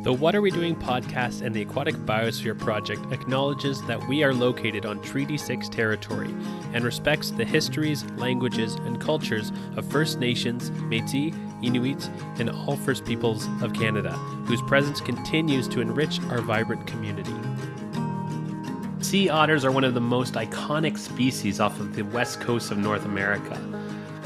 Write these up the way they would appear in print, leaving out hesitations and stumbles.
The What Are We Doing podcast and the Aquatic Biosphere Project acknowledges that we are located on Treaty 6 territory and respects the histories, languages, and cultures of First Nations, Métis, Inuit, and all First Peoples of Canada, whose presence continues to enrich our vibrant community. Sea otters are one of the most iconic species off of the west coast of North America.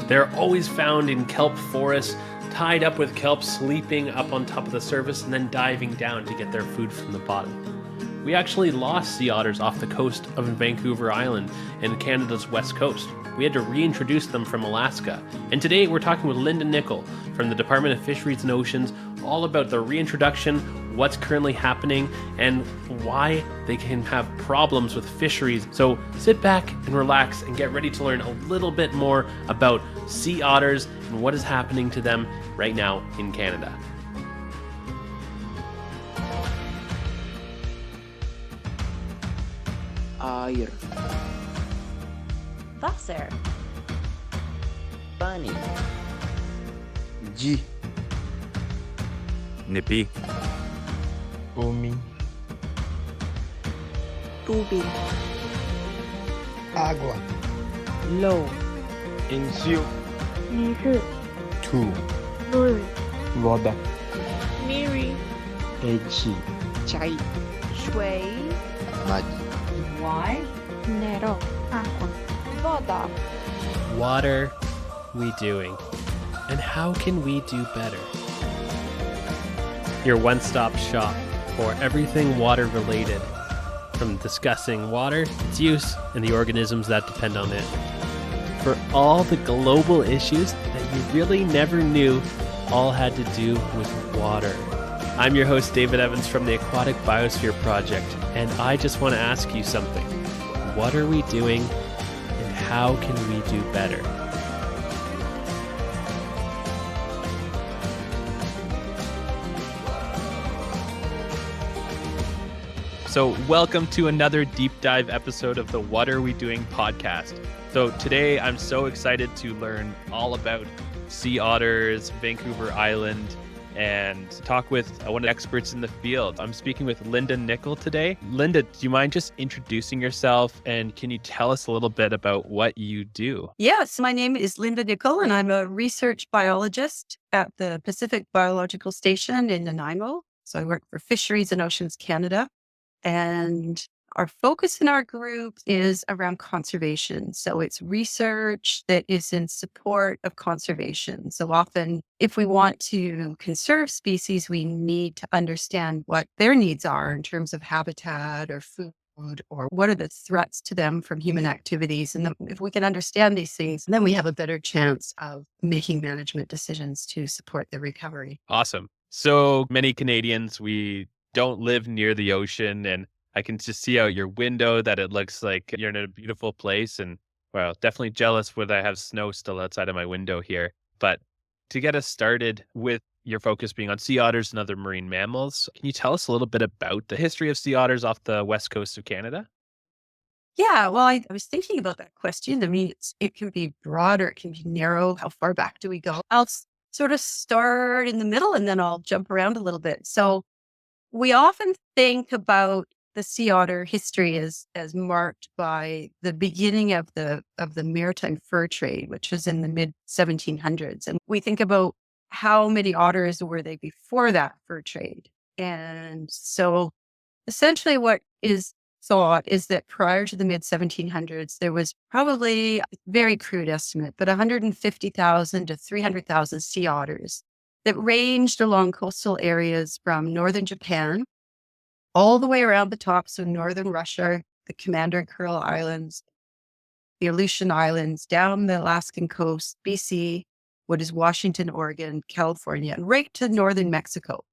They're always found in kelp forests, tied up with kelp, sleeping up on top of the surface and then diving down to get their food from the bottom. We actually lost sea otters off the coast of Vancouver Island and Canada's west coast. We had to reintroduce them from Alaska. And today we're talking with Linda Nichol from the Department of Fisheries and Oceans all about the reintroduction, what's currently happening, and why they can have problems with fisheries. So sit back and relax and get ready to learn a little bit more about sea otters and what is happening to them right now in Canada. Air. Wasser. Bunny. G. Nippy. Bumi. Tubi. Água. Low. Ensio. 鱼是 Tu. Luri. Voda. Miri. Eci. Chai. 水 Mud. Y. Nero. Aqua. Voda. What are we doing? And how can we do better? Your one-stop shop for everything water related, from discussing water, its use, and the organisms that depend on it. For all the global issues that you really never knew all had to do with water. I'm your host, David Evans from the Aquatic Biosphere Project, and I just want to ask you something. What are we doing, and how can we do better? So welcome to another deep dive episode of the What Are We Doing podcast. So today I'm so excited to learn all about sea otters, Vancouver Island, and talk with one of the experts in the field. I'm speaking with Linda Nichol today. Linda, do you mind just introducing yourself, and can you tell us a little bit about what you do? Yes, my name is Linda Nichol, and I'm a research biologist at the Pacific Biological Station in Nanaimo. So I work for Fisheries and Oceans Canada. And our focus in our group is around conservation. So it's research that is in support of conservation. So often, if we want to conserve species, we need to understand what their needs are in terms of habitat or food, or what are the threats to them from human activities. And then if we can understand these things, then we have a better chance of making management decisions to support the recovery. Awesome. So many Canadians, we don't live near the ocean, and I can just see out your window that it looks like you're in a beautiful place. And well, definitely jealous when I have snow still outside of my window here. But to get us started with your focus being on sea otters and other marine mammals, can you tell us a little bit about the history of sea otters off the west coast of Canada? Yeah, well, I was thinking about that question. I mean, it can be broad or it can be narrow. How far back do we go? I'll sort of start in the middle and then I'll jump around a little bit. So we often think about the sea otter history as marked by the beginning of the maritime fur trade, which was in the mid 1700s. And we think about how many otters were they before that fur trade. And so essentially what is thought is that prior to the mid 1700s, there was probably a very crude estimate, but 150,000 to 300,000 sea otters that ranged along coastal areas from northern Japan all the way around the top. So northern Russia, the Commander and Kuril Islands, the Aleutian Islands, down the Alaskan coast, BC, what is Washington, Oregon, California, and right to northern Mexico.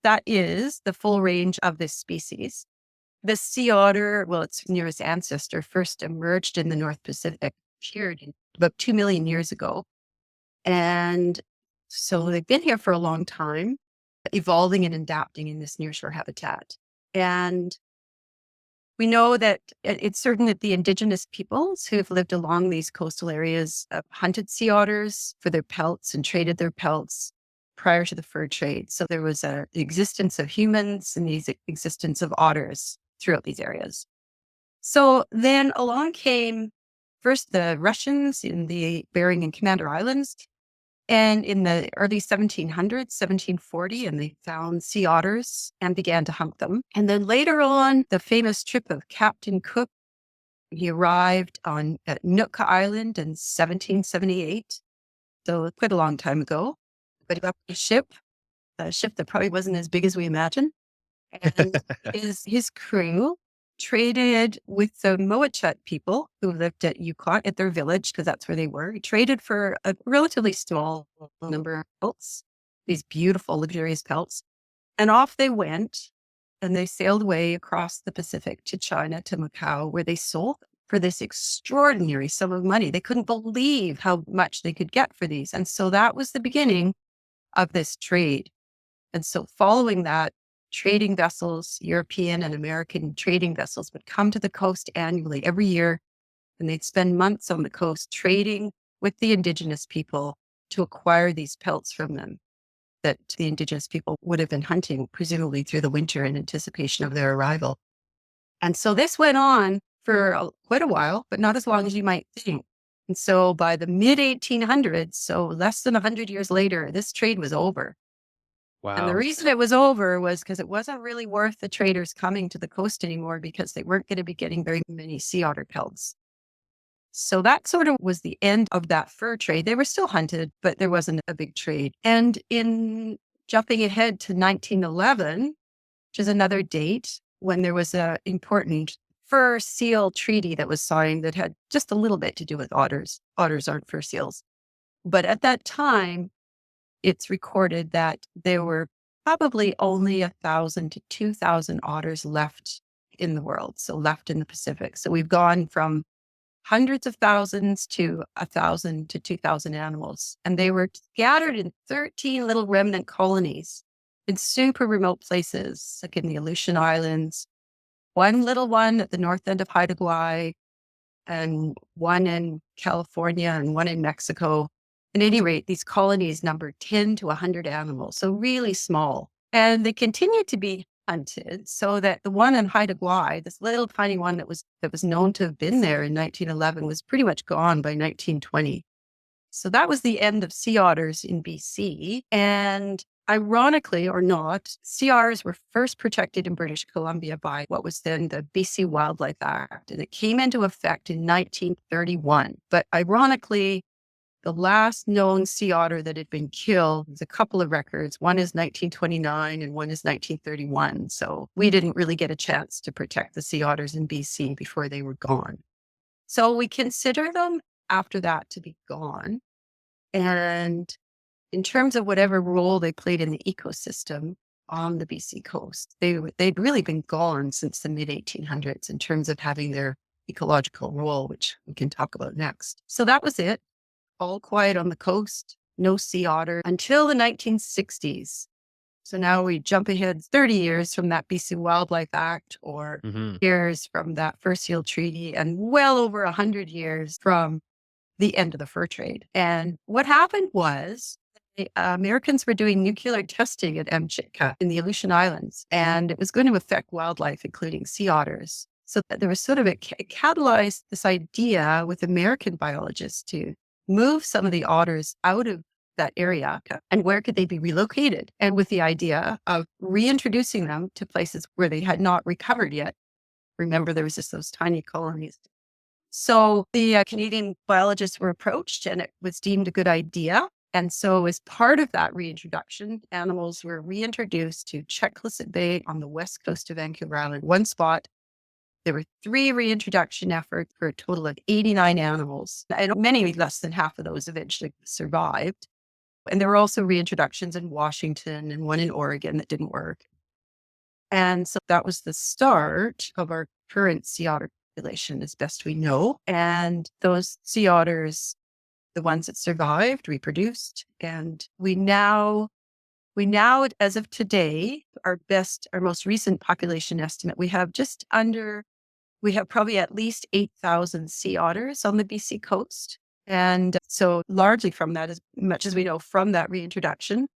That is the full range of this species. The sea otter, well, its nearest ancestor first emerged in the North Pacific, appeared about 2 million years ago. And so they've been here for a long time, evolving and adapting in this nearshore habitat. And we know that it's certain that the indigenous peoples who have lived along these coastal areas hunted sea otters for their pelts and traded their pelts prior to the fur trade. So there was the existence of humans and the existence of otters throughout these areas. So then along came first the Russians in the Bering and Commander Islands. And in the early 1700s, 1740, and they found sea otters and began to hunt them. And then later on, the famous trip of Captain Cook, he arrived at Nootka Island in 1778. So quite a long time ago. But he got a ship that probably wasn't as big as we imagined. And his crew traded with the Moachut people who lived at Yukon, at their village, because that's where they were. He traded for a relatively small number of pelts, these beautiful, luxurious pelts. And off they went, and they sailed away across the Pacific to China, to Macau, where they sold them for this extraordinary sum of money. They couldn't believe how much they could get for these. And so that was the beginning of this trade. And so following that, trading vessels, European and American trading vessels, would come to the coast annually every year, and they'd spend months on the coast trading with the indigenous people to acquire these pelts from them that the indigenous people would have been hunting, presumably through the winter in anticipation of their arrival. And so this went on for quite a while, but not as long as you might think. And so by the mid-1800s, so less than 100 years later, this trade was over. Wow. And the reason it was over was because it wasn't really worth the traders coming to the coast anymore, because they weren't going to be getting very many sea otter pelts. So that sort of was the end of that fur trade. They were still hunted, but there wasn't a big trade. And in jumping ahead to 1911, which is another date when there was an important fur seal treaty that was signed that had just a little bit to do with otters. Otters aren't fur seals. But at that time, it's recorded that there were probably only 1,000 to 2,000 otters left in the world, so left in the Pacific. So we've gone from hundreds of thousands to 1,000 to 2,000 animals. And they were scattered in 13 little remnant colonies in super remote places, like in the Aleutian Islands, one little one at the north end of Haida Gwaii, and one in California and one in Mexico. At any rate, these colonies numbered 10 to 100 animals, so really small. And they continued to be hunted, so that the one in Haida Gwaii, this little tiny one that was known to have been there in 1911, was pretty much gone by 1920. So that was the end of sea otters in BC. And ironically or not, sea otters were first protected in British Columbia by what was then the BC Wildlife Act, and it came into effect in 1931. But ironically, the last known sea otter that had been killed, there's a couple of records. One is 1929 and one is 1931. So we didn't really get a chance to protect the sea otters in BC before they were gone. So we consider them after that to be gone. And in terms of whatever role they played in the ecosystem on the BC coast, they'd really been gone since the mid-1800s in terms of having their ecological role, which we can talk about next. So that was it. All quiet on the coast, no sea otter until the 1960s. So now we jump ahead 30 years from that BC Wildlife Act, or years from that fur seal treaty, and well over 100 years from the end of the fur trade. And what happened was the Americans were doing nuclear testing at Amchitka in the Aleutian Islands, and it was going to affect wildlife, including sea otters. So there was sort of it catalyzed this idea with American biologists to move some of the otters out of that area, and where could they be relocated? And with the idea of reintroducing them to places where they had not recovered yet. Remember, there was just those tiny colonies. So the Canadian biologists were approached, and it was deemed a good idea. And so as part of that reintroduction, animals were reintroduced to Checklisset Bay on the west coast of Vancouver Island, one spot. There were 3 reintroduction efforts for a total of 89 animals, and many less than half of those eventually survived. And there were also reintroductions in Washington and one in Oregon that didn't work. And so that was the start of our current sea otter population, as best we know. And those sea otters, the ones that survived, reproduced, and we now, as of today, our most recent population estimate, we have probably at least 8,000 sea otters on the BC coast. And so largely from that, as much as we know from that reintroduction,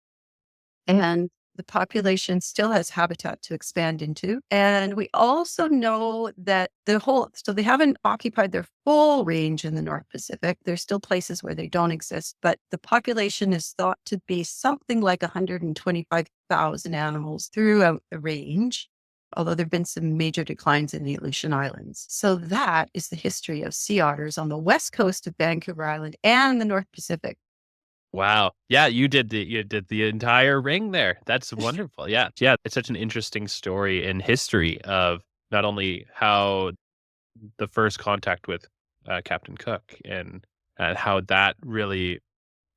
And the population still has habitat to expand into. And we also know that so they haven't occupied their full range in the North Pacific. There's still places where they don't exist, but the population is thought to be something like 125,000 animals throughout the range, although there have been some major declines in the Aleutian Islands. So that is the history of sea otters on the west coast of Vancouver Island and the North Pacific. Wow. Yeah, you did the entire ring there. That's wonderful. Yeah. Yeah, it's such an interesting story in history of not only how the first contact with Captain Cook and how that really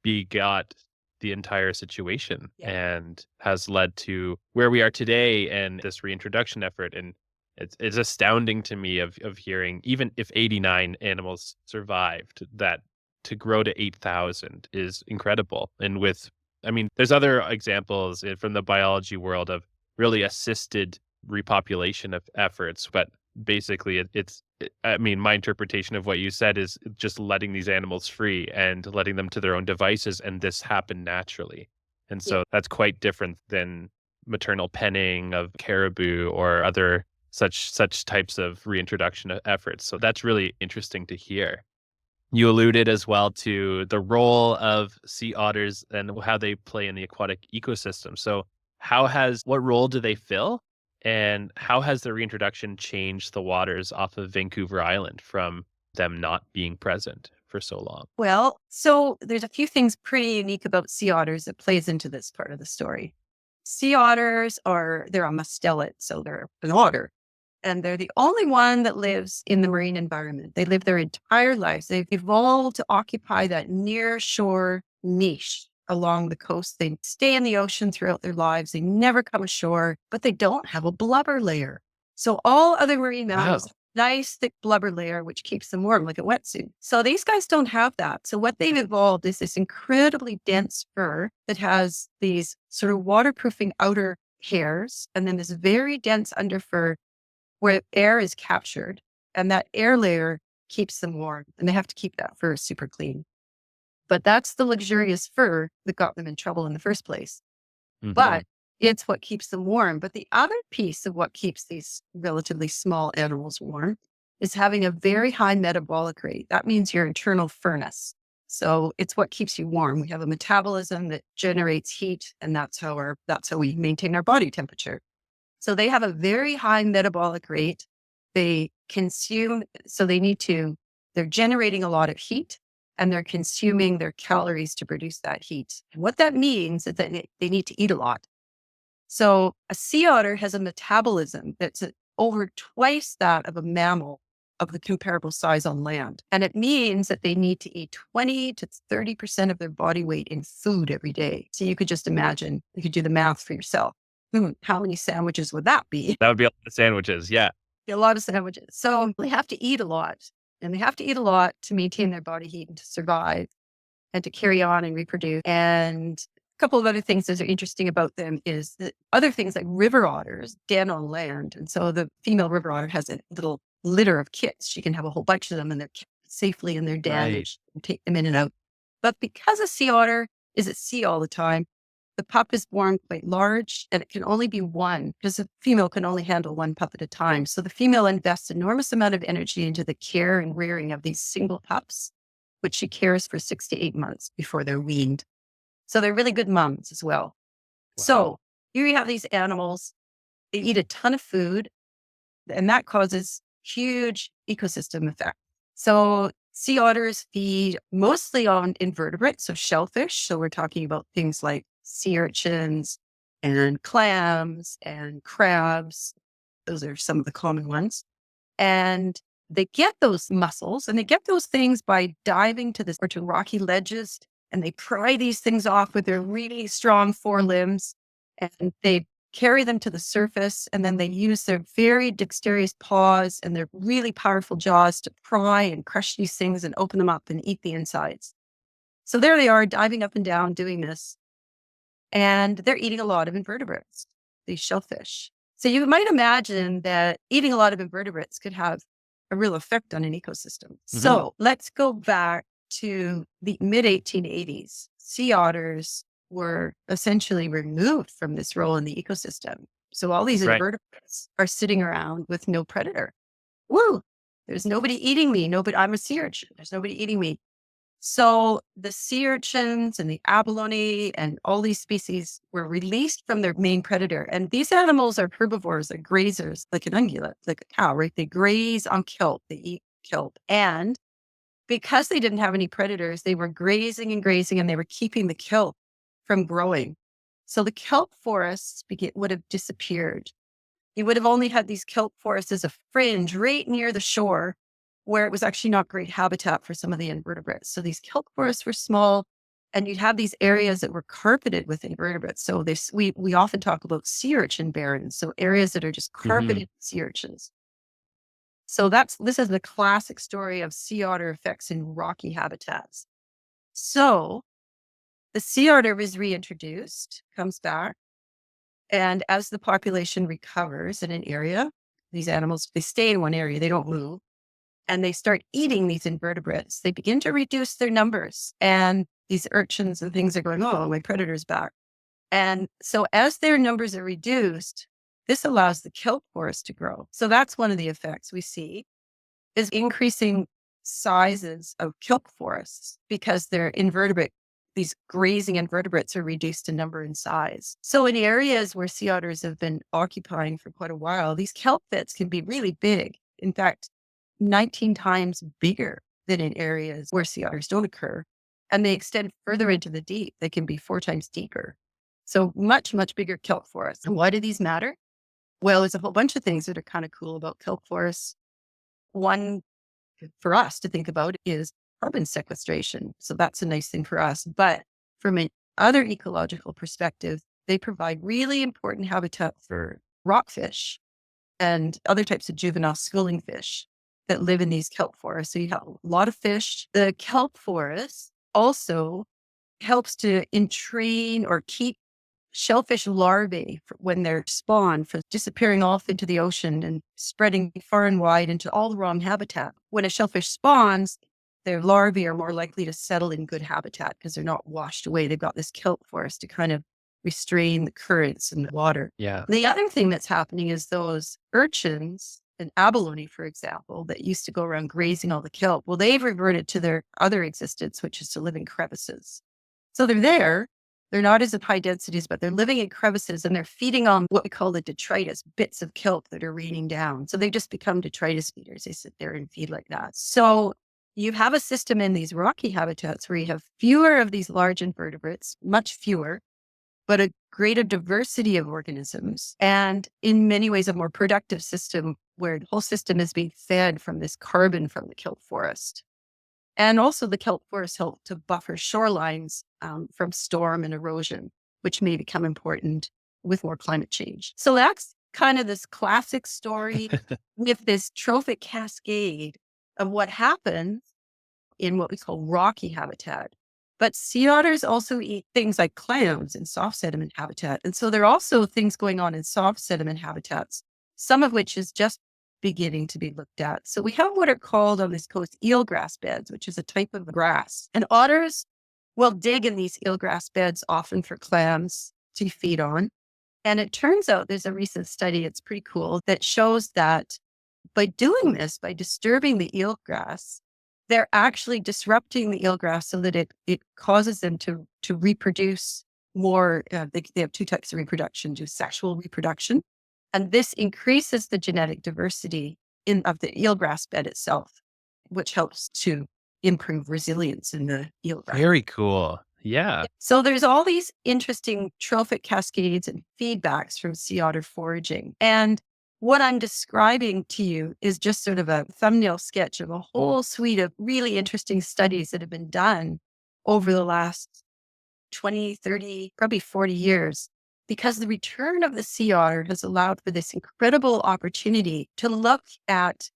begot the entire situation and has led to where we are today and this reintroduction effort. And it's astounding to me of hearing, even if 89 animals survived, that to grow to 8,000 is incredible. And I mean, there's other examples from the biology world of really assisted repopulation of efforts, but basically I mean, my interpretation of what you said is just letting these animals free and letting them to their own devices, and this happened naturally. And so that's quite different than maternal penning of caribou or other such types of reintroduction efforts. So that's really interesting to hear. You alluded as well to the role of sea otters and how they play in the aquatic ecosystem. So what role do they fill? And how has the reintroduction changed the waters off of Vancouver Island from them not being present for so long? Well, so there's a few things pretty unique about sea otters that plays into this part of the story. Sea otters they're a mustelid, so they're an otter. And they're the only one that lives in the marine environment. They live their entire lives. They've evolved to occupy that near shore niche along the coast. They stay in the ocean throughout their lives. They never come ashore, but they don't have a blubber layer. So all other marine mammals have a nice thick blubber layer, which keeps them warm like a wetsuit. So these guys don't have that. So what they've evolved is this incredibly dense fur that has these sort of waterproofing outer hairs, and then this very dense underfur where air is captured, and that air layer keeps them warm, and they have to keep that fur super clean. But that's the luxurious fur that got them in trouble in the first place. But it's what keeps them warm. But the other piece of what keeps these relatively small animals warm is having a very high metabolic rate. That means your internal furnace. So it's what keeps you warm. We have a metabolism that generates heat, and that's how we maintain our body temperature. So they have a very high metabolic rate. They consume, so they're generating a lot of heat, and they're consuming their calories to produce that heat. And what that means is that they need to eat a lot. So a sea otter has a metabolism that's over twice that of a mammal of the comparable size on land. And it means that they need to eat 20 to 30% of their body weight in food every day. So you could just imagine, you could do the math for yourself. How many sandwiches would that be? That would be a lot of sandwiches. Yeah. A lot of sandwiches. So they have to eat a lot, and they have to eat a lot to maintain their body heat and to survive and to carry on and reproduce. And a couple of other things that are interesting about them is that other things like river otters den on land. And so the female river otter has a little litter of kits. She can have a whole bunch of them, and they're kept safely in their den. Right. And take them in and out. But because a sea otter is at sea all the time, the pup is born quite large, and it can only be one because the female can only handle one pup at a time. So the female invests enormous amount of energy into the care and rearing of these single pups, which she cares for 6 to 8 months before they're weaned. So they're really good moms as well. Wow. So here you have these animals. They eat a ton of food, and that causes huge ecosystem effect. So sea otters feed mostly on invertebrates, so shellfish. So we're talking about things like sea urchins and clams and crabs. Those are some of the common ones. And they get those mussels, and they get those things by diving to rocky ledges, and they pry these things off with their really strong forelimbs, and they carry them to the surface, and then they use their very dexterous paws and their really powerful jaws to pry and crush these things and open them up and eat the insides. So there they are, diving up and down doing this. And they're eating a lot of invertebrates, these shellfish. So you might imagine that eating a lot of invertebrates could have a real effect on an ecosystem. So let's go back to the mid-1880s. Sea otters were essentially removed from this role in the ecosystem. So all these Right. invertebrates are sitting around with no predator. Woo! There's nobody eating me. Nobody. I'm a sea urchin. There's nobody eating me. So the sea urchins and the abalone and all these species were released from their main predator. And these animals are herbivores, they're grazers, like an ungulate, like a cow, right? They graze on kelp, they eat kelp. And because they didn't have any predators, they were grazing and grazing and they were keeping the kelp from growing. So the kelp forests would have disappeared. You would have only had these kelp forests as a fringe right near the shore where it was actually not great habitat for some of the invertebrates. So these kelp forests were small and you'd have these areas that were carpeted with invertebrates. So we often talk about sea urchin barrens. So areas that are just carpeted with sea urchins. So this is the classic story of sea otter effects in rocky habitats. So the sea otter was reintroduced, comes back. And as the population recovers in an area, these animals, they stay in one area, they don't move, and they start eating these invertebrates. They begin to reduce their numbers. And these urchins and things are going, oh, my predator's back. And so as their numbers are reduced, this allows the kelp forest to grow. So that's one of the effects we see is increasing sizes of kelp forests because they're these grazing invertebrates are reduced in number and size. So in areas where sea otters have been occupying for quite a while, these kelp beds can be really big. In fact, 19 times bigger than in areas where sea otters don't occur. And they extend further into the deep. They can be 4 times deeper. So much, much bigger kelp forests. And why do these matter? Well, there's a whole bunch of things that are kind of cool about kelp forests. One for us to think about is carbon sequestration. So that's a nice thing for us. But from another ecological perspective, they provide really important habitat for rockfish and other types of juvenile schooling fish that live in these kelp forests. So you have a lot of fish. The kelp forest also helps to entrain or keep shellfish larvae when they're spawned from disappearing off into the ocean and spreading far and wide into all the wrong habitat. When a shellfish spawns, their larvae are more likely to settle in good habitat because they're not washed away. They've got this kelp forest to kind of restrain the currents in the water. Yeah. The other thing that's happening is those urchins and abalone, for example, that used to go around grazing all the kelp, well, they've reverted to their other existence, which is to live in crevices. So they're there. They're not as high densities, but they're living in crevices and they're feeding on what we call the detritus, bits of kelp that are raining down. So they just become detritus feeders. They sit there and feed like that. So you have a system in these rocky habitats where you have fewer of these large invertebrates, much fewer, but a greater diversity of organisms. And in many ways, a more productive system where the whole system is being fed from this carbon from the kelp forest. And also the kelp forests help to buffer shorelines from storm and erosion, which may become important with more climate change. So that's kind of this classic story with this trophic cascade of what happens in what we call rocky habitat. But sea otters also eat things like clams in soft sediment habitat. And so there are also things going on in soft sediment habitats, some of which is just beginning to be looked at. So we have what are called on this coast eelgrass beds, which is a type of grass. And otters will dig in these eelgrass beds often for clams to feed on. And it turns out there's a recent study, it's pretty cool, that shows that by doing this, by disturbing the eelgrass, they're actually disrupting the eelgrass so that it causes them to reproduce more. They have 2 types of reproduction, do sexual reproduction. And this increases the genetic diversity of the eelgrass bed itself, which helps to improve resilience in the eelgrass. Very cool. Yeah. So there's all these interesting trophic cascades and feedbacks from sea otter foraging. And what I'm describing to you is just sort of a thumbnail sketch of a whole suite of really interesting studies that have been done over the last 20, 30, probably 40 years. Because the return of the sea otter has allowed for this incredible opportunity to look at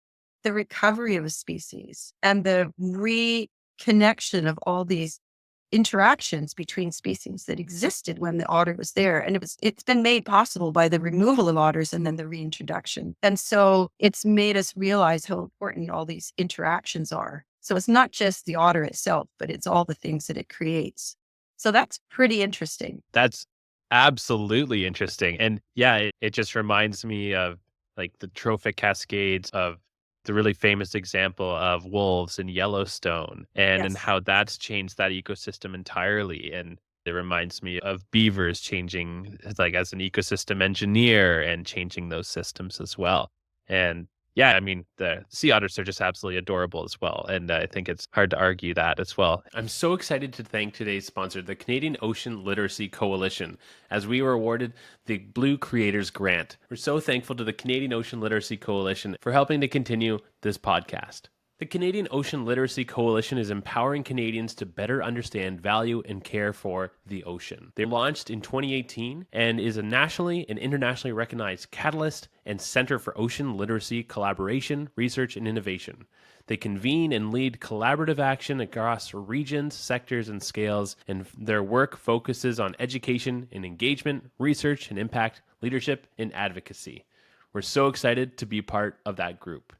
the recovery of a species and the reconnection of all these interactions between species that existed when the otter was there. And it's been made possible by the removal of otters and then the reintroduction. And so it's made us realize how important all these interactions are. So it's not just the otter itself, but it's all the things that it creates. So that's pretty interesting. That's absolutely interesting. And yeah, it just reminds me of like the trophic cascades of the really famous example of wolves in Yellowstone and Yes. how that's changed that ecosystem entirely. And it reminds me of beavers changing like as an ecosystem engineer and changing those systems as well. And yeah, I mean, the sea otters are just absolutely adorable as well. And I think it's hard to argue that as well. I'm so excited to thank today's sponsor, the Canadian Ocean Literacy Coalition, as we were awarded the Blue Creators Grant. We're so thankful to the Canadian Ocean Literacy Coalition for helping to continue this podcast. The Canadian Ocean Literacy Coalition is empowering Canadians to better understand, value, and care for the ocean. They launched in 2018 and is a nationally and internationally recognized catalyst and center for ocean literacy collaboration, research, and innovation. They convene and lead collaborative action across regions, sectors, and scales, and their work focuses on education and engagement, research and impact, leadership, and advocacy. We're so excited to be part of that group.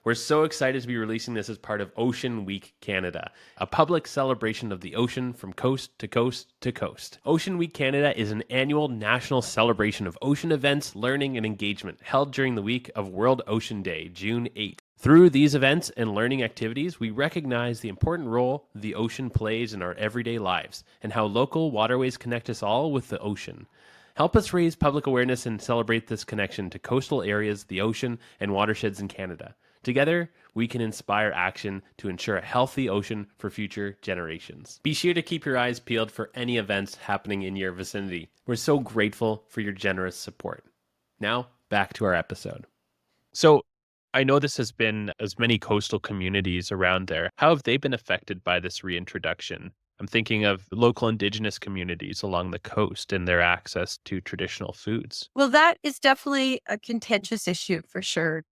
We're so excited to be releasing this as part of Ocean Week Canada, a public celebration of the ocean from coast to coast to coast. Ocean Week Canada is an annual national celebration of ocean events, learning, and engagement held during the week of World Ocean Day, June 8th. Through these events and learning activities, we recognize the important role the ocean plays in our everyday lives and how local waterways connect us all with the ocean. Help us raise public awareness and celebrate this connection to coastal areas, the ocean, and watersheds in Canada. Together, we can inspire action to ensure a healthy ocean for future generations. Be sure to keep your eyes peeled for any events happening in your vicinity. We're so grateful for your generous support. Now, back to our episode. So, I know this has been as many coastal communities around there. How have they been affected by this reintroduction? I'm thinking of local Indigenous communities along the coast and their access to traditional foods. Well, that is definitely a contentious issue for sure.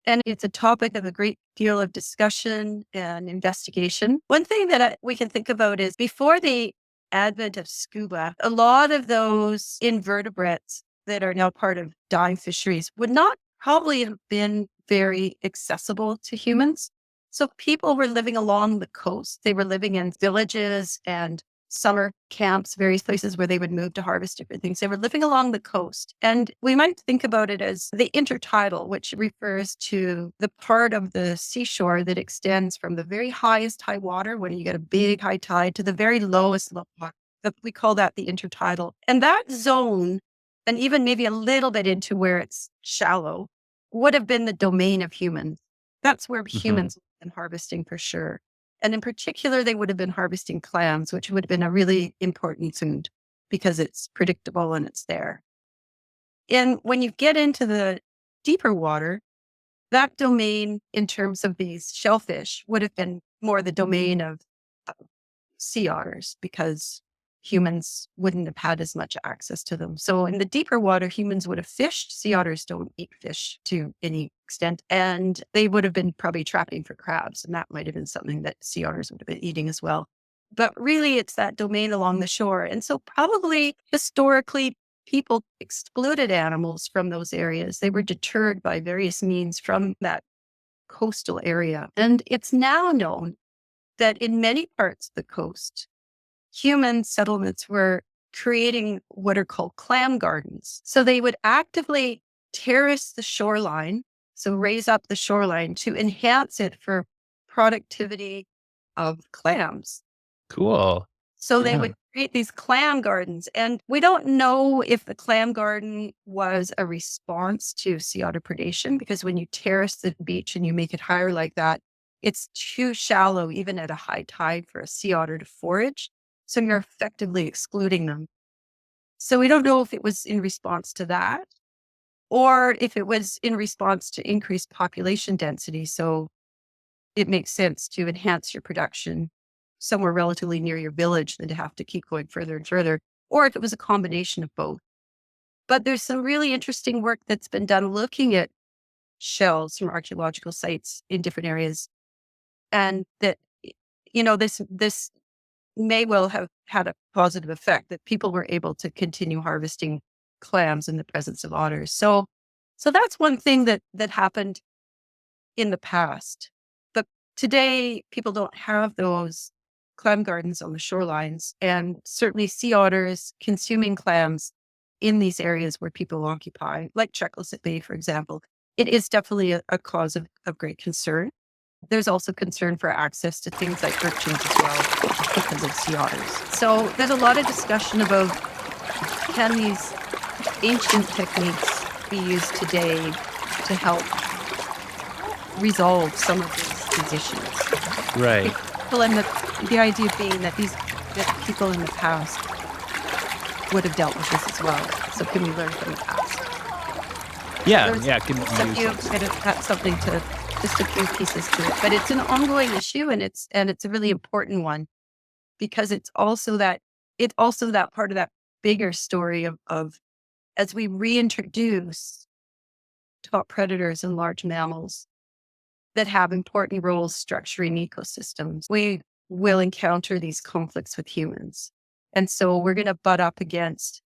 And it's a topic of a great deal of discussion and investigation. One thing that we can think about is before the advent of scuba, a lot of those invertebrates that are now part of dying fisheries would not probably have been very accessible to humans. So people were living along the coast. They were living in villages and summer camps, various places where they would move to harvest different things. They were living along the coast. And we might think about it as the intertidal, which refers to the part of the seashore that extends from the very highest high water, when you get a big high tide, to the very lowest low water. We call that the intertidal. And that zone, and even maybe a little bit into where it's shallow, would have been the domain of humans. That's where humans would have been harvesting for sure. And in particular, they would have been harvesting clams, which would have been a really important food because it's predictable and it's there. And when you get into the deeper water, that domain in terms of these shellfish would have been more the domain of sea otters because humans wouldn't have had as much access to them. So in the deeper water, humans would have fished. Sea otters don't eat fish to any extent. And they would have been probably trapping for crabs. And that might have been something that sea otters would have been eating as well. But really, it's that domain along the shore. And so probably historically, people excluded animals from those areas. They were deterred by various means from that coastal area. And it's now known that in many parts of the coast, human settlements were creating what are called clam gardens. So they would actively terrace the shoreline, so raise up the shoreline to enhance it for productivity of clams. Cool. So they would create these clam gardens. And we don't know if the clam garden was a response to sea otter predation, because when you terrace the beach and you make it higher like that, it's too shallow, even at a high tide, for a sea otter to forage. So you're effectively excluding them. So we don't know if it was in response to that or if it was in response to increased population density. So it makes sense to enhance your production somewhere relatively near your village than to have to keep going further and further, or if it was a combination of both. But there's some really interesting work that's been done looking at shells from archaeological sites in different areas. And that, this may well have had a positive effect, that people were able to continue harvesting clams in the presence of otters. So that's one thing that happened in the past. But today, people don't have those clam gardens on the shorelines, and certainly sea otters consuming clams in these areas where people occupy, like Checklisset Bay, for example. It is definitely a cause of great concern. There's also concern for access to things like urchins as well because of sea otters. So there's a lot of discussion about, can these ancient techniques be used today to help resolve some of these issues? Right. Well, and the idea being that that people in the past would have dealt with this as well. So can we learn from the past? Yeah. There's Yeah. Can a few kind of that's something to just a few pieces to it, but it's an ongoing issue, and it's a really important one because it's also that part of that bigger story of as we reintroduce top predators and large mammals that have important roles structuring ecosystems, we will encounter these conflicts with humans. And so we're going to butt up against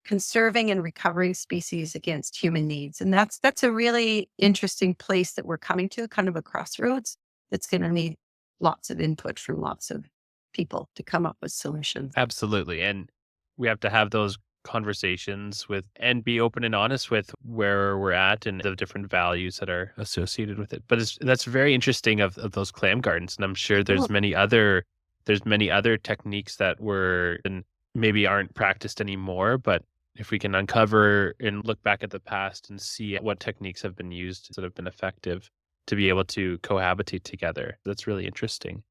conserving and recovering species against human needs. And that's a really interesting place that we're coming to, kind of a crossroads that's going to need lots of input from lots of people to come up with solutions. Absolutely. And we have to have those conversations with and be open and honest with where we're at and the different values that are associated with it. But that's very interesting of those clam gardens. And I'm sure there's many other techniques that were and maybe aren't practiced anymore. But if we can uncover and look back at the past and see what techniques have been used that have been effective to be able to cohabitate together, that's really interesting.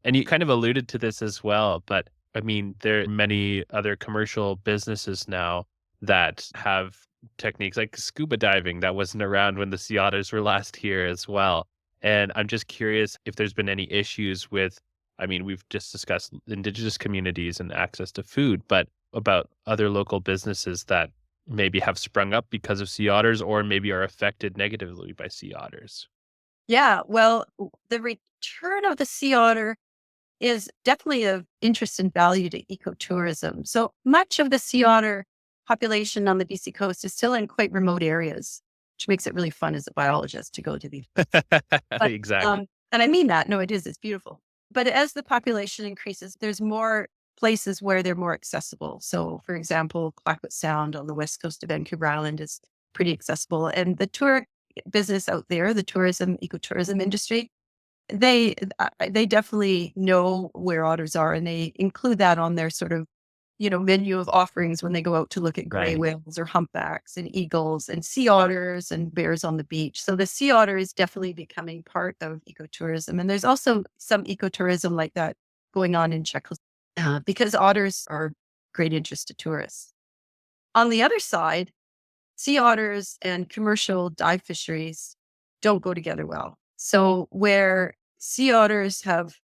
And you kind of alluded to this as well, but I mean, there are many other commercial businesses now that have techniques like scuba diving that wasn't around when the sea otters were last here as well. And I'm just curious if there's been any issues with, I mean, we've just discussed indigenous communities and access to food, but about other local businesses that maybe have sprung up because of sea otters or maybe are affected negatively by sea otters. Yeah, well, the return of the sea otter is definitely of interest and value to ecotourism. So much of the sea otter population on the BC coast is still in quite remote areas, which makes it really fun as a biologist to go to these. But, Exactly. and I mean that. No, it is. It's beautiful. But as the population increases, there's more places where they're more accessible. So, for example, Clayoquot Sound on the west coast of Vancouver Island is pretty accessible. And the tour business out there, the ecotourism industry, they definitely know where otters are, and they include that on their sort of, menu of offerings when they go out to look at gray Right. whales or humpbacks and eagles and sea otters and bears on the beach. So the sea otter is definitely becoming part of ecotourism. And there's also some ecotourism like that going on in Czechoslovakia because otters are great interest to tourists. On the other side, sea otters and commercial dive fisheries don't go together well. So where sea otters have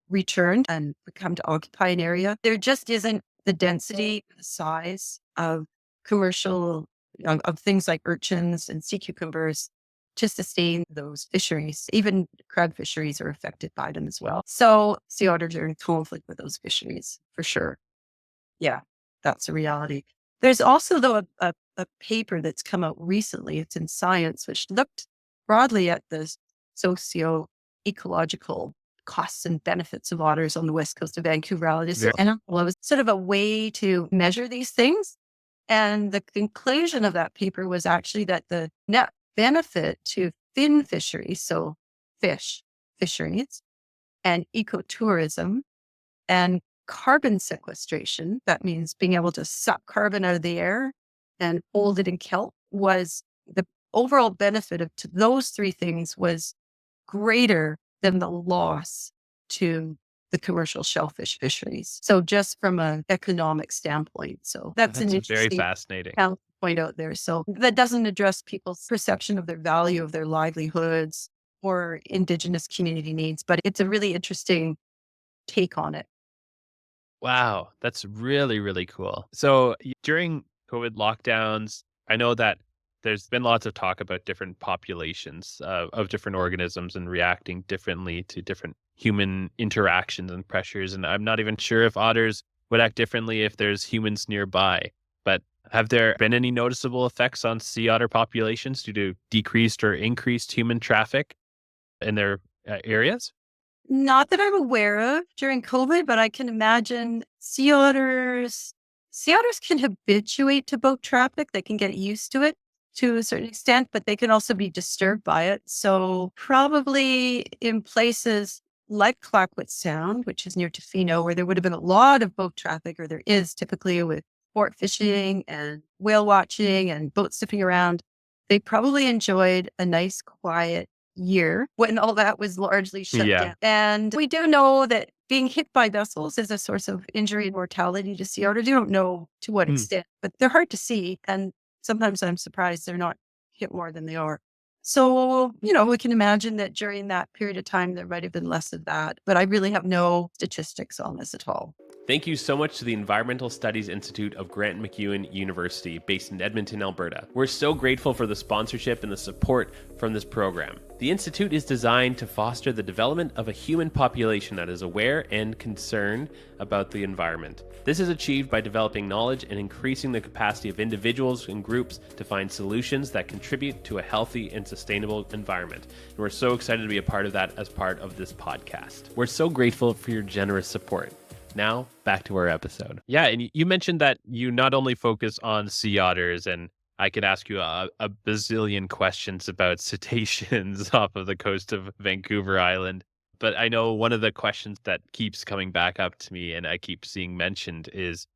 returned and come to occupy an area, there just isn't the density, the size of commercial, of things like urchins and sea cucumbers to sustain those fisheries. Even crab fisheries are affected by them as well. So sea otters are in conflict with those fisheries for sure. Yeah, that's a reality. There's also, though, a paper that's come out recently. It's in Science, which looked broadly at the socio-ecological costs and benefits of otters on the west coast of Vancouver Island. And it was sort of a way to measure these things. And the conclusion of that paper was actually that the net benefit to fin fisheries, so fish fisheries, and ecotourism, and carbon sequestration, that means being able to suck carbon out of the air and hold it in kelp, was the overall benefit to those three things was greater than the loss to the commercial shellfish fisheries. So just from an economic standpoint. So that's an very interesting fascinating. point out there. So that doesn't address people's perception of their value of their livelihoods or indigenous community needs, but it's a really interesting take on it. Wow, that's really, really cool. So during COVID lockdowns, I know that there's been lots of talk about different populations of different organisms and reacting differently to different human interactions and pressures. And I'm not even sure if otters would act differently if there's humans nearby. But have there been any noticeable effects on sea otter populations due to decreased or increased human traffic in their areas? Not that I'm aware of during COVID, but I can imagine sea otters. Sea otters can habituate to boat traffic. They can get used to it to a certain extent, but they can also be disturbed by it. So probably in places like Clayoquot Sound, which is near Tofino, where there would have been a lot of boat traffic, or there is typically with sport fishing and whale watching and boat sniffing around, they probably enjoyed a nice quiet year when all that was largely shut Yeah. down. And we do know that being hit by vessels is a source of injury and mortality to sea otters. You don't know to what extent, but they're hard to see. And sometimes I'm surprised they're not hit more than they are. So, we can imagine that during that period of time, there might have been less of that. But I really have no statistics on this at all. Thank you so much to the Environmental Studies Institute of Grant MacEwan University, based in Edmonton, Alberta. We're so grateful for the sponsorship and the support from this program. The Institute is designed to foster the development of a human population that is aware and concerned about the environment. This is achieved by developing knowledge and increasing the capacity of individuals and groups to find solutions that contribute to a healthy and sustainable environment. And we're so excited to be a part of that as part of this podcast. We're so grateful for your generous support. Now, back to our episode. Yeah, and you mentioned that you not only focus on sea otters, and I could ask you a bazillion questions about cetaceans off of the coast of Vancouver Island. But I know one of the questions that keeps coming back up to me and I keep seeing mentioned is,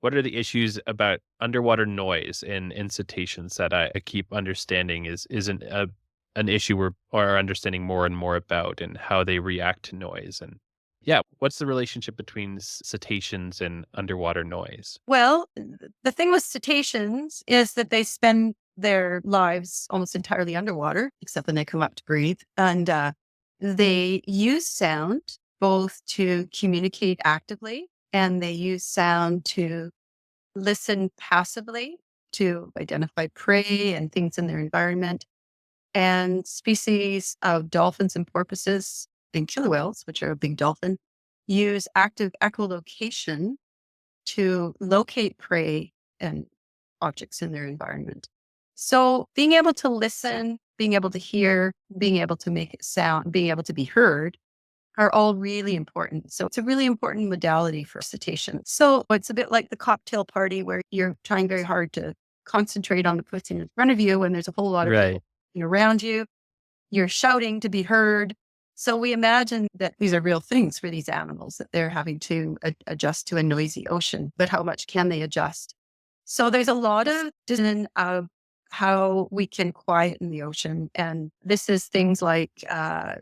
what are the issues about underwater noise in cetaceans that I keep understanding isn't an issue we're understanding more and more about, and how they react to noise? And yeah, what's the relationship between cetaceans and underwater noise? Well, the thing with cetaceans is that they spend their lives almost entirely underwater, except when they come up to breathe. And they use sound both to communicate actively, and they use sound to listen passively to identify prey and things in their environment. And species of dolphins and porpoises and killer whales, which are a big dolphin, use active echolocation to locate prey and objects in their environment. So being able to listen, being able to hear, being able to make it sound, being able to be heard are all really important. So it's a really important modality for cetaceans. So it's a bit like the cocktail party where you're trying very hard to concentrate on the person in front of you when there's a whole lot of people around you. You're shouting to be heard. So we imagine that these are real things for these animals, that they're having to adjust to a noisy ocean, but how much can they adjust? So there's a lot of discussion of how we can quieten the ocean. And this is things like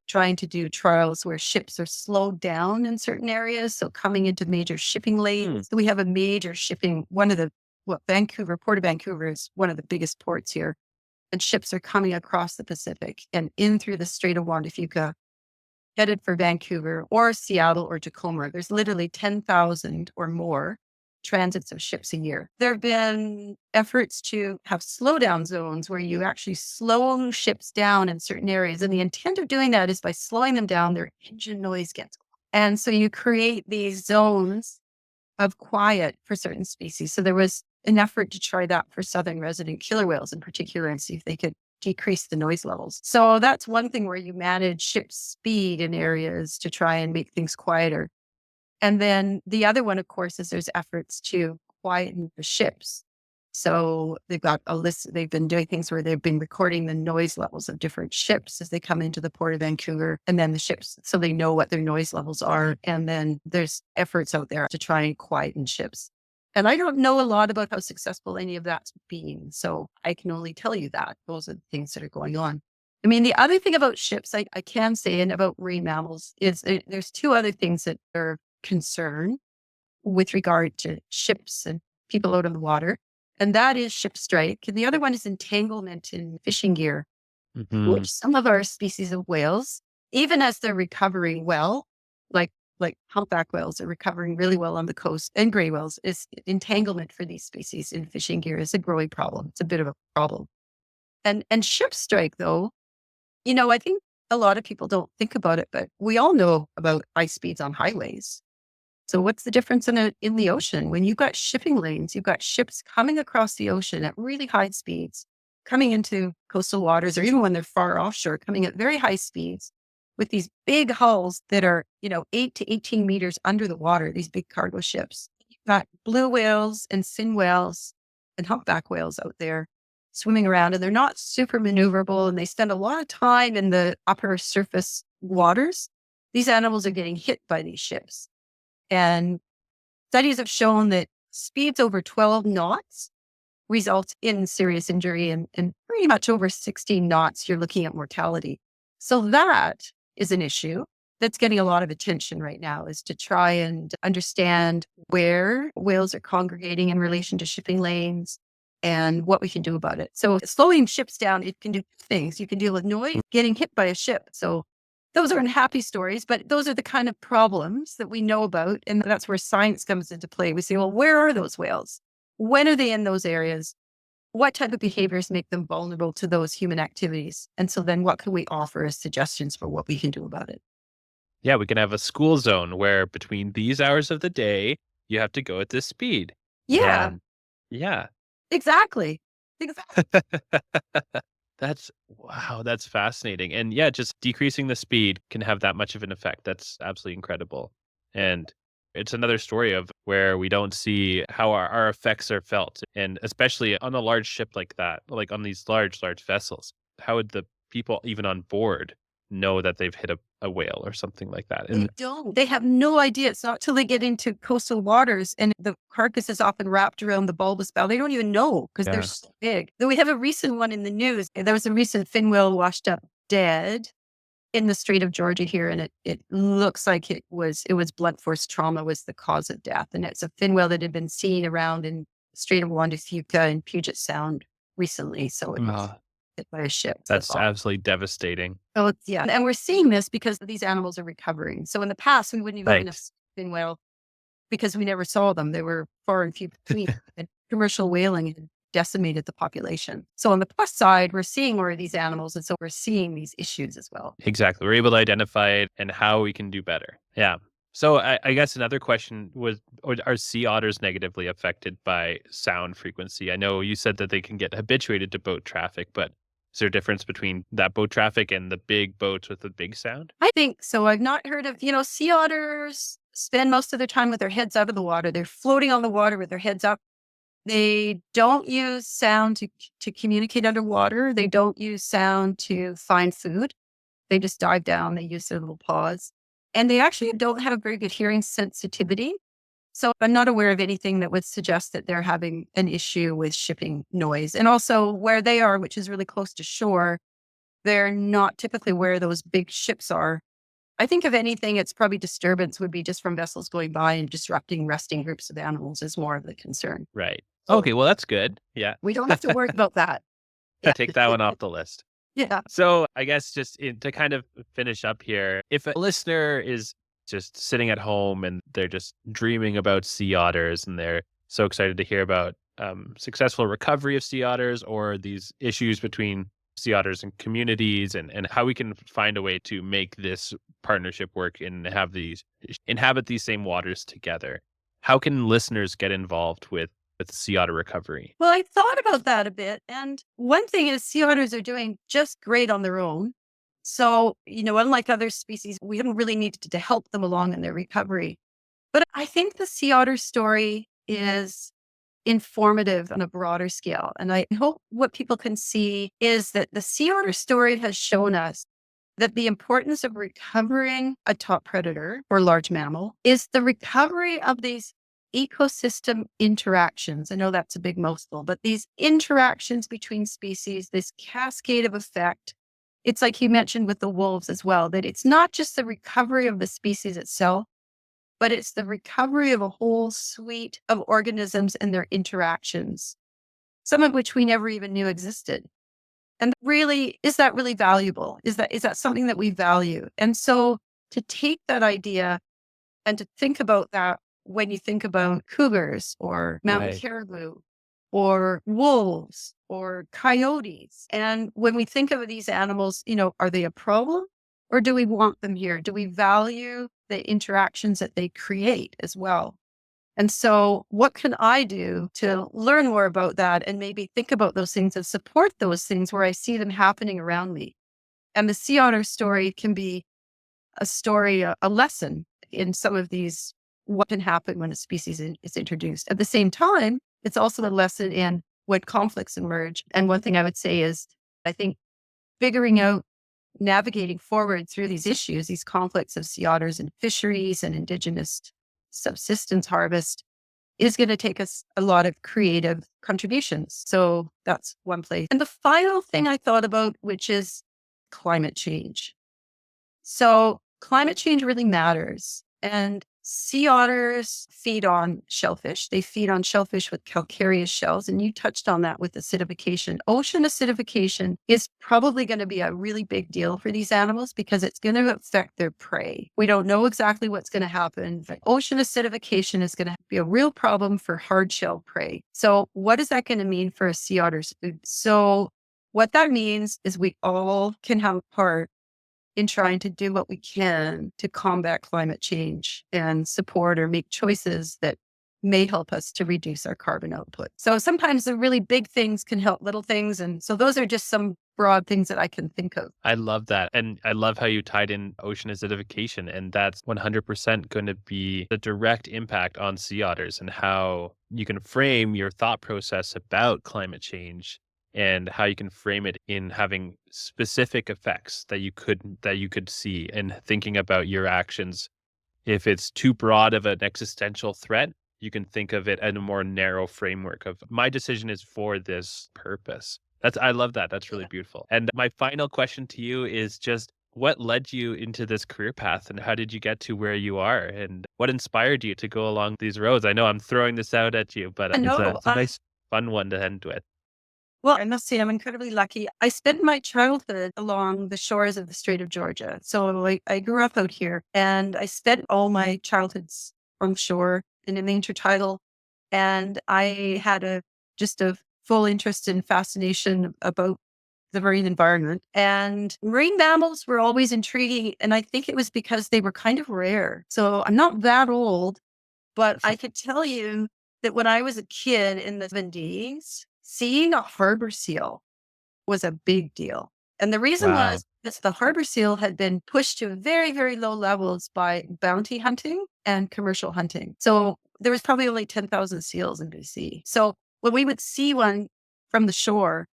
trying to do trials where ships are slowed down in certain areas. So coming into major shipping lanes. So we have a major shipping, Port of Vancouver is one of the biggest ports here. And ships are coming across the Pacific and in through the Strait of Juan de Fuca, headed for Vancouver or Seattle or Tacoma. There's literally 10,000 or more transits of ships a year. There have been efforts to have slowdown zones where you actually slow ships down in certain areas. And the intent of doing that is by slowing them down, their engine noise gets. And so you create these zones of quiet for certain species. So there was an effort to try that for southern resident killer whales in particular and see if they could decrease the noise levels. So that's one thing where you manage ship speed in areas to try and make things quieter. And then the other one, of course, is there's efforts to quieten the ships. So they've got a list, they've been doing things where they've been recording the noise levels of different ships as they come into the Port of Vancouver, and then the ships, so they know what their noise levels are. And then there's efforts out there to try and quieten ships. And I don't know a lot about how successful any of that's been. So I can only tell you that those are the things that are going on. I mean, the other thing about ships, I can say, and about marine mammals, is there's two other things that are concern with regard to ships and people out on the water. And that is ship strike. And the other one is entanglement in fishing gear, which some of our species of whales, even as they're recovering well, like humpback whales are recovering really well on the coast, and gray whales, is entanglement for these species in fishing gear is a growing problem. It's a bit of a problem. And ship strike, though, I think a lot of people don't think about it, but we all know about high speeds on highways. So what's the difference in the ocean? When you've got shipping lanes, you've got ships coming across the ocean at really high speeds, coming into coastal waters, or even when they're far offshore, coming at very high speeds. with these big hulls that are, 8 to 18 meters under the water, these big cargo ships. You've got blue whales and fin whales and humpback whales out there swimming around, and they're not super maneuverable, and they spend a lot of time in the upper surface waters. These animals are getting hit by these ships. And studies have shown that speeds over 12 knots result in serious injury, and pretty much over 16 knots, you're looking at mortality. So that is an issue that's getting a lot of attention right now, is to try and understand where whales are congregating in relation to shipping lanes and what we can do about it. So slowing ships down, it can do things. You can deal with noise, getting hit by a ship. So those aren't happy stories, but those are the kind of problems that we know about. And that's where science comes into play. We say, well, where are those whales? When are they in those areas? What type of behaviors make them vulnerable to those human activities? And so then what can we offer as suggestions for what we can do about it? Yeah, we can have a school zone where between these hours of the day, you have to go at this speed. Yeah, And yeah. exactly. Wow, that's fascinating. And yeah, just decreasing the speed can have that much of an effect. That's absolutely incredible. And it's another story of where we don't see how our effects are felt. And especially on a large ship like that, like on these large vessels, how would the people even on board know that they've hit a whale or something like that? They And don't. They have no idea. It's not till they get into coastal waters and the carcass is often wrapped around the bulbous bow. They don't even know because they're yeah, so big. Though we have a recent one in the news. There was a recent fin whale washed up dead in the Strait of Georgia here, and it looks like it was blunt force trauma was the cause of death. And it's a fin whale that had been seen around in the Strait of Juan de Fuca and Puget Sound recently. So it was hit by a ship. So that's absolutely devastating. Oh, yeah. And we're seeing this because these animals are recovering. So in the past, we wouldn't even have Right. fin whale because we never saw them. They were far and few between. And commercial whaling had decimated the population. So on the plus side, we're seeing more of these animals. And so we're seeing these issues as well. Exactly. We're able to identify it and how we can do better. Yeah. So I guess another question was, are sea otters negatively affected by sound frequency? I know you said that they can get habituated to boat traffic, but is there a difference between that boat traffic and the big boats with the big sound? I think so. I've not heard of, sea otters spend most of their time with their heads out of the water. They're floating on the water with their heads up. They don't use sound to communicate underwater. They don't use sound to find food. They just dive down. They use their little paws. And they actually don't have very good hearing sensitivity. So I'm not aware of anything that would suggest that they're having an issue with shipping noise. And also where they are, which is really close to shore, they're not typically where those big ships are. I think if anything, it's probably disturbance would be just from vessels going by and disrupting resting groups of animals is more of the concern. Right. So Okay. Well, that's good. Yeah. we don't have to worry about that. Yeah. Take that one off the list. Yeah. So I guess to kind of finish up here, if a listener is just sitting at home and they're just dreaming about sea otters and they're so excited to hear about successful recovery of sea otters or these issues between sea otters and communities and how we can find a way to make this partnership work and have these inhabit these same waters together, how can listeners get involved with sea otter recovery? Well, I thought about that a bit. And one thing is sea otters are doing just great on their own. So, unlike other species, we haven't really needed to help them along in their recovery. But I think the sea otter story is informative on a broader scale. And I hope what people can see is that the sea otter story has shown us that the importance of recovering a top predator or large mammal is the recovery of these ecosystem interactions. I know that's a big mouthful, but these interactions between species, this cascade of effect, it's like you mentioned with the wolves as well, that it's not just the recovery of the species itself, but it's the recovery of a whole suite of organisms and their interactions, some of which we never even knew existed. And really, is that really valuable? Is that something that we value? And so to take that idea and to think about that when you think about cougars or mountain Right. caribou or wolves or coyotes. And when we think of these animals, are they a problem or do we want them here? Do we value the interactions that they create as well? And so what can I do to learn more about that and maybe think about those things and support those things where I see them happening around me? And the sea otter story can be a story, a lesson in some of these, what can happen when a species is introduced. At the same time, it's also a lesson in when conflicts emerge. And one thing I would say is, I think figuring out, navigating forward through these issues, these conflicts of sea otters and fisheries and indigenous subsistence harvest, is going to take us a lot of creative contributions. So that's one place. And the final thing I thought about, which is climate change. So climate change really matters. And sea otters feed on shellfish. They feed on shellfish with calcareous shells. And you touched on that with acidification. Ocean acidification is probably going to be a really big deal for these animals because it's going to affect their prey. We don't know exactly what's going to happen, but ocean acidification is going to be a real problem for hard shell prey. So what is that going to mean for a sea otter's food? So what that means is we all can have a part in trying to do what we can to combat climate change and support or make choices that may help us to reduce our carbon output. So sometimes the really big things can help little things. And so those are just some broad things that I can think of. I love that. And I love how you tied in ocean acidification. And that's 100% going to be the direct impact on sea otters and how you can frame your thought process about climate change and how you can frame it in having specific effects that you could see and thinking about your actions. If it's too broad of an existential threat, you can think of it in a more narrow framework of my decision is for this purpose. I love that. That's really beautiful. And my final question to you is just what led you into this career path and how did you get to where you are and what inspired you to go along these roads? I know I'm throwing this out at you, but it's a nice, fun one to end with. Well, I must say I'm incredibly lucky. I spent my childhood along the shores of the Strait of Georgia. So I grew up out here and I spent all my childhoods on shore and in the intertidal. And I had just a full interest and fascination about the marine environment. And marine mammals were always intriguing. And I think it was because they were kind of rare. So I'm not that old, but I could tell you that when I was a kid in the 70s, seeing a harbor seal was a big deal. And the reason was that the harbor seal had been pushed to very, very low levels by bounty hunting and commercial hunting. So there was probably only 10,000 seals in BC. So when we would see one from the shore,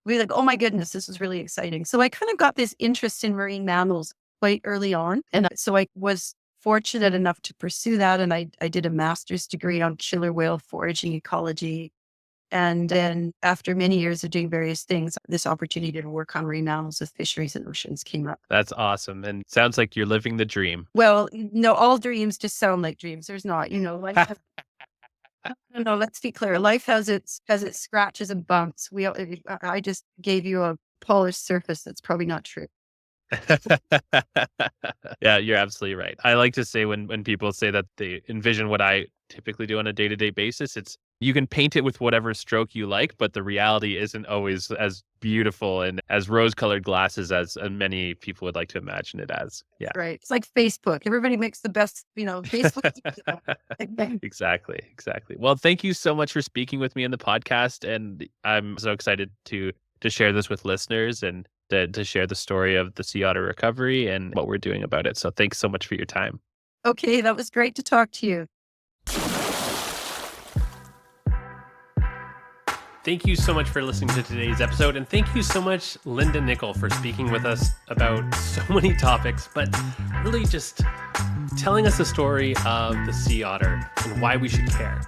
we'd be like, oh my goodness, this is really exciting. So I kind of got this interest in marine mammals quite early on. And so I was fortunate enough to pursue that. And I did a master's degree on killer whale foraging ecology. And then after many years of doing various things, this opportunity to work on marine mammals with fisheries and oceans came up. That's awesome. And sounds like you're living the dream. Well, no, all dreams just sound like dreams. There's not, life no, let's be clear. Life has its scratches and bumps. I just gave you a polished surface. That's probably not true. Yeah, you're absolutely right. I like to say when people say that they envision what I typically do on a day-to-day basis, it's you can paint it with whatever stroke you like, but the reality isn't always as beautiful and as rose-colored glasses as many people would like to imagine it as. Yeah. Right. It's like Facebook. Everybody makes the best, Facebook. Exactly. Well, thank you so much for speaking with me on the podcast. And I'm so excited to share this with listeners and to share the story of the sea otter recovery and what we're doing about it. So thanks so much for your time. Okay. That was great to talk to you. Thank you so much for listening to today's episode. And thank you so much, Linda Nichol, for speaking with us about so many topics, but really just telling us the story of the sea otter and why we should care.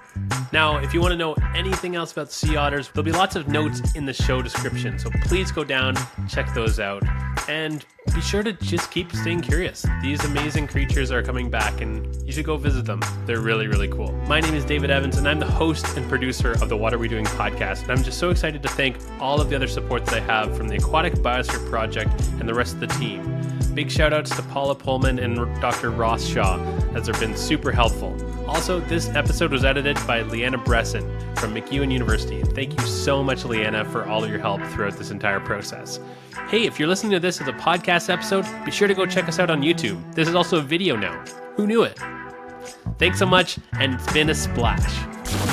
Now, if you want to know anything else about sea otters, there'll be lots of notes in the show description. So please go down, check those out, and be sure to just keep staying curious. These amazing creatures are coming back and you should go visit them. They're really, really cool. My name is David Evans and I'm the host and producer of the What Are We Doing podcast. And I'm just so excited to thank all of the other support that I have from the Aquatic Biosphere Project and the rest of the team. Big shout outs to Paula Pullman and Dr. Ross Shaw, as they've been super helpful. Also, this episode was edited by Leanna Bresson from McEwen University. Thank you so much, Leanna, for all of your help throughout this entire process. Hey, if you're listening to this as a podcast episode, be sure to go check us out on YouTube. This is also a video now. Who knew it? Thanks so much, and it's been a splash.